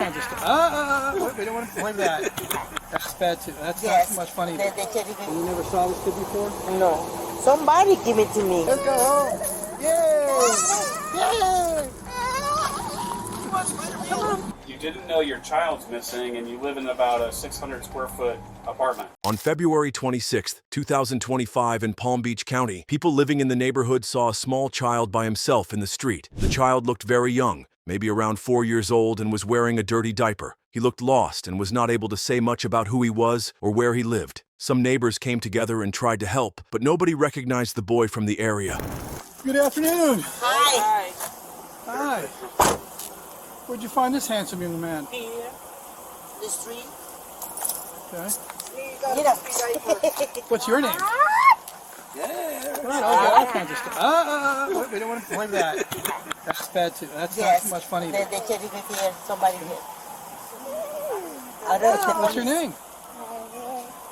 kinds of stuff. We don't want to play that. That's bad too. That's Yes. not much fun either. The cherry And you never saw this kid before? No. Somebody give it to me. Let's go home. Yay! Yay! You didn't know your child's missing, and you live in about a 600 square foot apartment. On February 26, 2025, in Palm Beach County, people living in the neighborhood saw a small child by himself in the street. The child looked very young, maybe around 4 years old, and was wearing a dirty diaper. He looked lost and was not able to say much about who he was or where he lived. Some neighbors came together and tried to help, but nobody recognized the boy from the area. Good afternoon. Hi. Hi. Where'd you find this handsome young man? Here. The street. Okay. Mira. What's your name? Right, all kinds of stuff. We don't want to play that. That's bad too. That's Yes. not much fun either. The cherry here. Somebody here. What's your name?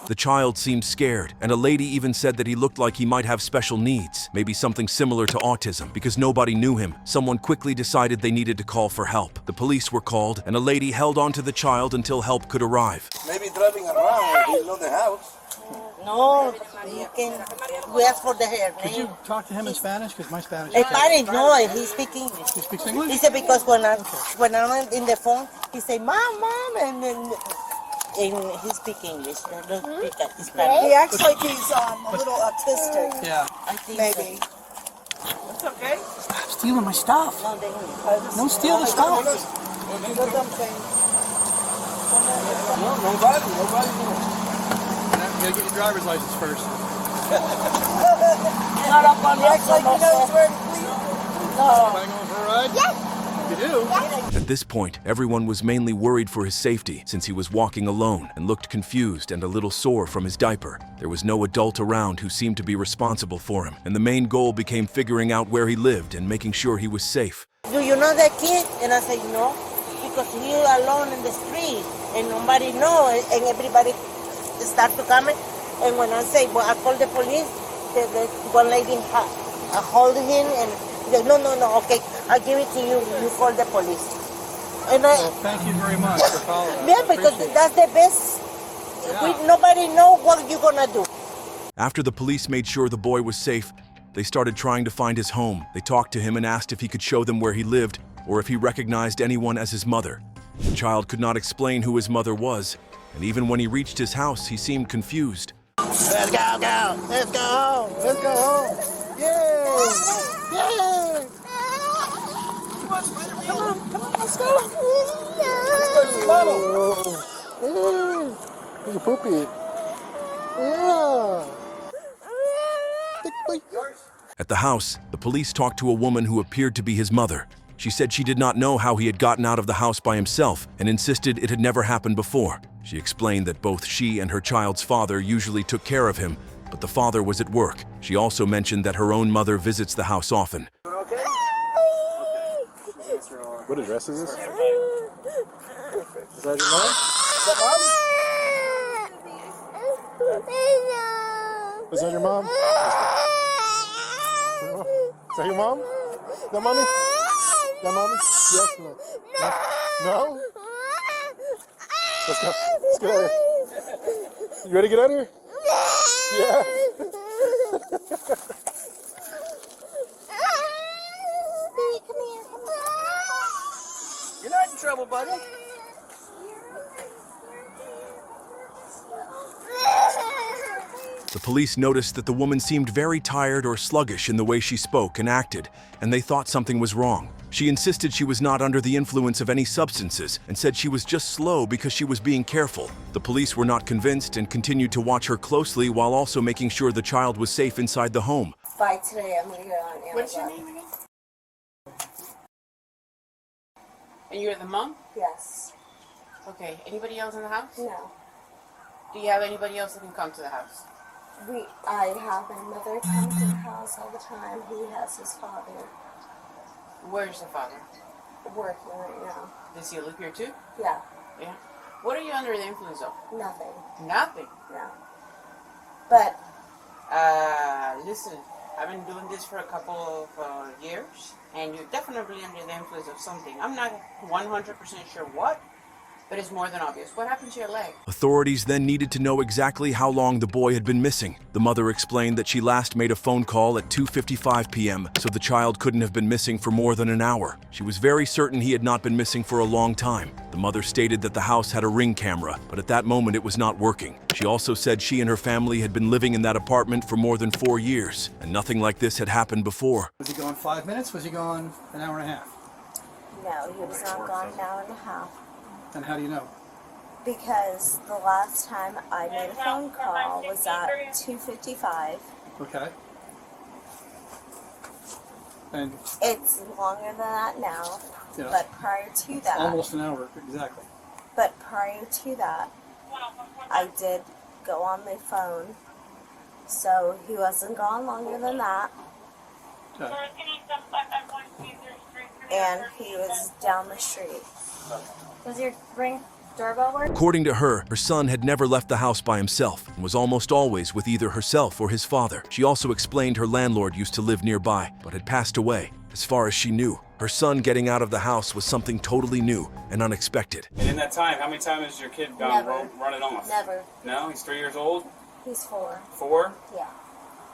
The child seemed scared, and a lady even said that he looked like he might have special needs, maybe something similar to autism. Because nobody knew him, someone quickly decided they needed to call for help. The police were called, and a lady held on to the child until help could arrive. Maybe driving around, you know the house. No, you can. We ask for the hair. Could you talk to him in Spanish? Because my Spanish Hey, is terrible. Spanish, no, he speaks English. He speaks English? He said because when I'm in the phone, he say mom, and then he speak English. I don't speak Spanish. He acts like he's a little autistic. Yeah. I think Maybe. It's okay. Stop stealing my stuff. No, they Don't steal the stuff. No, nobody. You gotta get your driver's license first. not up on He acts like he knows where to please. No. Am I going for a ride? Yes. You do? At this point, everyone was mainly worried for his safety since he was walking alone and looked confused and a little sore from his diaper. There was no adult around who seemed to be responsible for him, and the main goal became figuring out where he lived and making sure he was safe. Do you know that kid? And I say no, because he alone in the street and nobody know, and everybody start to come. And when I say, well, I call the police, the one lady I hold him and he goes, no, okay, I'll give it to you. You call the police. And Well, thank you very much for calling. yeah, because that's the best. Nobody know what you're gonna do. After the police made sure the boy was safe, they started trying to find his home. They talked to him and asked if he could show them where he lived or if he recognized anyone as his mother. The child could not explain who his mother was, and even when he reached his house, he seemed confused. Let's go. Let's go home. Let's go home. Yay! Yay! Come on, let's go. He's a poopy. Yeah. At the house, the police talked to a woman who appeared to be his mother. She said she did not know how he had gotten out of the house by himself and insisted it had never happened before. She explained that both she and her child's father usually took care of him, but the father was at work. She also mentioned that her own mother visits the house often. What address is this? Is that your mom? Is that mom? Is that your mom? Is that your mom? Is that mommy? Is that mommy? Yes, no. No? Let's go. Let's get out of here. You ready to get out of here? Yeah. You're not in trouble, buddy. The police noticed that the woman seemed very tired or sluggish in the way she spoke and acted, and they thought something was wrong. She insisted she was not under the influence of any substances and said she was just slow because she was being careful. The police were not convinced and continued to watch her closely while also making sure the child was safe inside the home. By today, I'm gonna go on Amazon. What's your name again? And you're the mom? Yes. Okay. Anybody else in the house? No. Do you have anybody else that can come to the house? I have my mother come to the house all the time. He has his father Where's the father? working right now. Does he live here too? Yeah, Yeah. What are you under the influence of? nothing. Nothing. No. But Listen, I've been doing this for a couple of years, and you're definitely under the influence of something. I'm not 100% sure what, but it's more than obvious. What happened to your leg? Authorities then needed to know exactly how long the boy had been missing. The mother explained that she last made a phone call at 2:55 p.m., so the child couldn't have been missing for more than an hour. She was very certain he had not been missing for a long time. The mother stated that the house had a Ring camera, but at that moment it was not working. She also said she and her family had been living in that apartment for more than 4 years, and nothing like this had happened before. Was he gone 5 minutes? Was he gone an hour and a half? No, he was not gone an hour and a half. And how do you know? Because the last time I made a phone call was at 2:55. Okay. And It's longer than that now, yeah, but prior to that, almost an hour, exactly. but prior to that, I did go on the phone, so he wasn't gone longer than that, Okay. and he was down the street. Does your Ring doorbell work? According to her, her son had never left the house by himself and was almost always with either herself or his father. She also explained her landlord used to live nearby, but had passed away. As far as she knew, her son getting out of the house was something totally new and unexpected. And in that time, how many times has your kid gone Never. running off? Never. No, he's 3 years old. He's 4. 4. Yeah.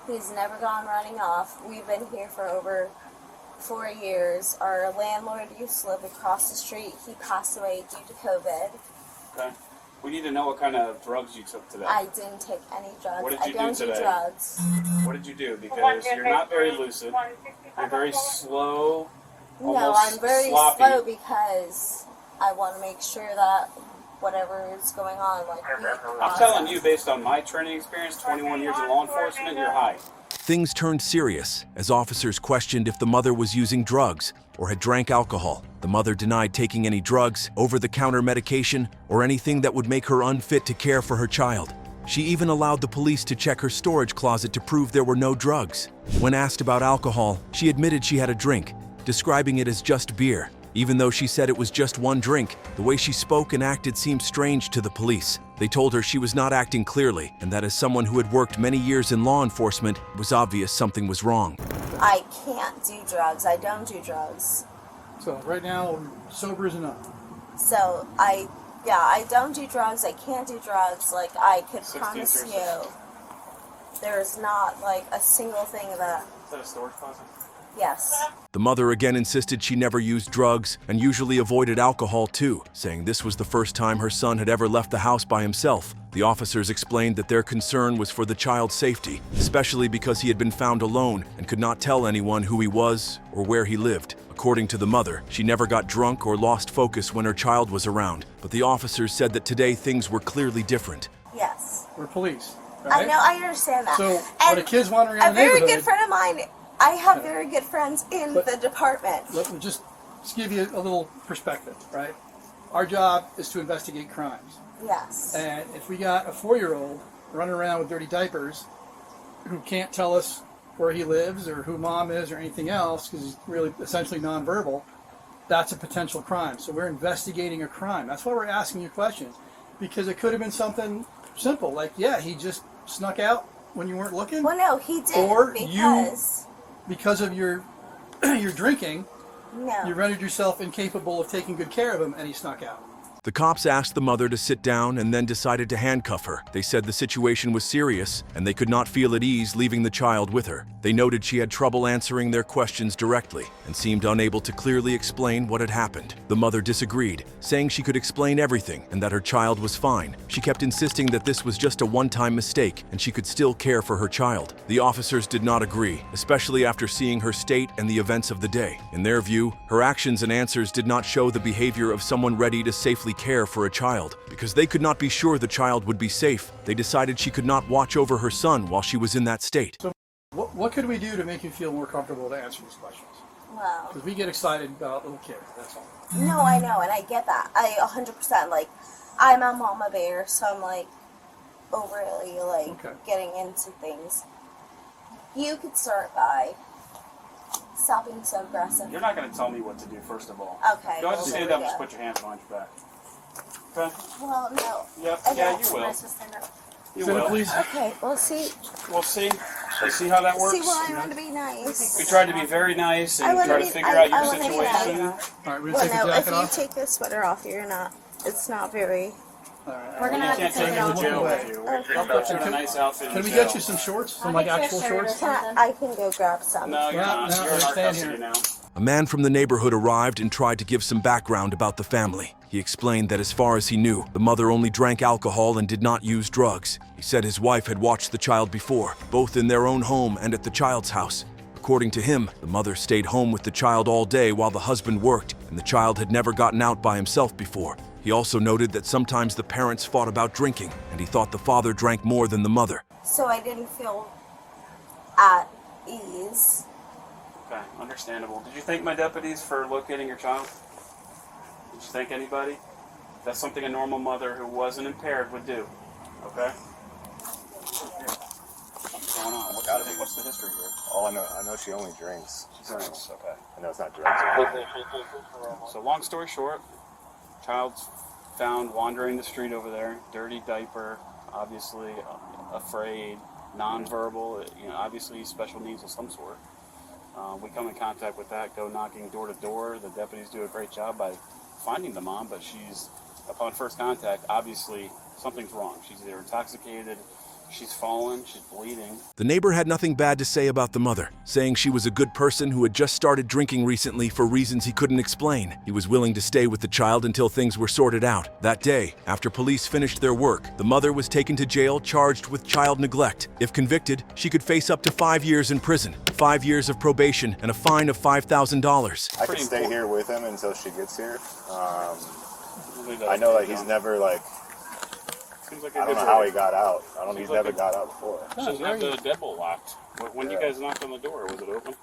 He's never gone running off. We've been here for over 4 years. Our landlord used to live across the street. He passed away due to COVID. Okay. We need to know what kind of drugs you took today. I didn't take any drugs. What did I you do don't today? do drugs. What did you do? Because you're not very lucid. You're very slow. No, Almost I'm very sloppy. slow because I want to make sure that whatever is going on, like I'm telling you, based on my training experience, 21 years in law enforcement, you're high. Things turned serious as officers questioned if the mother was using drugs or had drank alcohol. The mother denied taking any drugs, over-the-counter medication, or anything that would make her unfit to care for her child. She even allowed the police to check her storage closet to prove there were no drugs. When asked about alcohol, she admitted she had a drink, describing it as just beer. Even though she said it was just one drink, the way she spoke and acted seemed strange to the police. They told her she was not acting clearly, and that as someone who had worked many years in law enforcement, it was obvious something was wrong. I can't do drugs. I don't do drugs. So right now, sober as enough. So I don't do drugs. I can't do drugs. Like, I could promise you, there's not like a single thing that. Is that a storage closet? Yes. The mother again insisted she never used drugs and usually avoided alcohol too, saying this was the first time her son had ever left the house by himself. The officers explained that their concern was for the child's safety, especially because he had been found alone and could not tell anyone who he was or where he lived. According to the mother, she never got drunk or lost focus when her child was around, but the officers said that today things were clearly different. Yes. We're police. I Right? know. I understand that. So and when a kid's wandering around a the very neighborhood, good friend of mine. I have very good friends in But- the department. let me just give you a little perspective, right? Our job is to investigate crimes. Yes. And if we got a 4-year-old running around with dirty diapers who can't tell us where he lives or who mom is or anything else because he's really essentially nonverbal, that's a potential crime. So we're investigating a crime. That's why we're asking you questions, because it could have been something simple like, yeah, he just snuck out when you weren't looking. Well, no, he did Or because Because of your your drinking, no. you rendered yourself incapable of taking good care of him, and he snuck out. The cops asked the mother to sit down and then decided to handcuff her. They said the situation was serious and they could not feel at ease leaving the child with her. They noted she had trouble answering their questions directly and seemed unable to clearly explain what had happened. The mother disagreed, saying she could explain everything and that her child was fine. She kept insisting that this was just a one-time mistake and she could still care for her child. The officers did not agree, especially after seeing her state and the events of the day. In their view, her actions and answers did not show the behavior of someone ready to safely care for a child. Because they could not be sure the child would be safe, they decided she could not watch over her son while she was in that state. So what could we do to make you feel more comfortable to answer these questions? Well, Because we get excited about little kids, that's all. no, I know, and I get that. I 100%, like, I'm a mama bear, so I'm, like, overly, like, Okay. getting into things. You could start by stopping so aggressive. You're not going to tell me what to do, first of all. Okay. Go ahead and well, stand there up we and just go. put your hands behind your back. Okay? Well, no. Yep. I Yeah, don't. you will. Am I supposed to stand up? You Sit up, will. please. Okay, well, see, We'll see. So see how that works? see, well, I want to be nice. We tried to be very nice I and wanna try to be- figure I out your wanna be situation. All right, we're Well, going to take no, the if jacket you off. take this sweater off, you're not. it's not very. All right. We're gonna You have can't to take take it him off. to jail with you. I'll put you in a nice outfit. Can in we jail. get you some shorts? Some like actual shorts? I can go grab some. No, you're not. No, You're in our stand custody here. now. A man from the neighborhood arrived and tried to give some background about the family. He explained that as far as he knew, the mother only drank alcohol and did not use drugs. He said his wife had watched the child before, both in their own home and at the child's house. According to him, the mother stayed home with the child all day while the husband worked, and the child had never gotten out by himself before. He also noted that sometimes the parents fought about drinking, and he thought the father drank more than the mother. So I didn't feel at ease. Okay, understandable. Did you thank my deputies for locating your child? Did you thank anybody? That's something a normal mother who wasn't impaired would do. Okay? What's going on? What's the history here? Oh, I know she only drinks. Drinks, okay. I know it's not drugs. So long story short, child's found wandering the street over there, dirty diaper, obviously afraid, nonverbal, obviously special needs of some sort. We come in contact with that, go knocking door to door. The deputies do a great job by finding the mom, but she's, upon first contact, obviously something's wrong. She's either intoxicated, she's fallen, she's bleeding. The neighbor had nothing bad to say about the mother, saying she was a good person who had just started drinking recently for reasons he couldn't explain. He was willing to stay with the child until things were sorted out. That day, after police finished their work, the mother was taken to jail charged with child neglect. If convicted, she could face up to 5 years in prison, 5 years of probation, and a fine of $5,000. I could stay here with him until she gets here. Leave that I up know to that you, he's John. never like. Seems like a I don't good know how boy. he got out. I don't. Seems He's like never a- got out before. She doesn't have the deadbolt locked. When you Yeah. guys knocked on the door, was it open?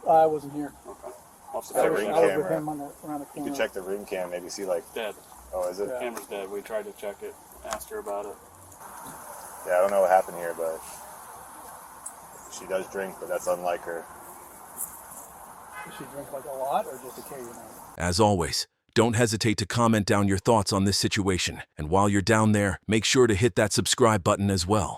I wasn't here. Okay. I'll have to Got a I check was, ring it I out. was with camera. him around the You corner. can check the ring cam, maybe see like. Dead. Oh, is it? Yeah. Camera's dead. We tried to check it. Asked her about it. Yeah, I don't know what happened here, but she does drink, but that's unlike her. Does she drink like a lot or just occasionally? As always, don't hesitate to comment down your thoughts on this situation. And while you're down there, make sure to hit that subscribe button as well.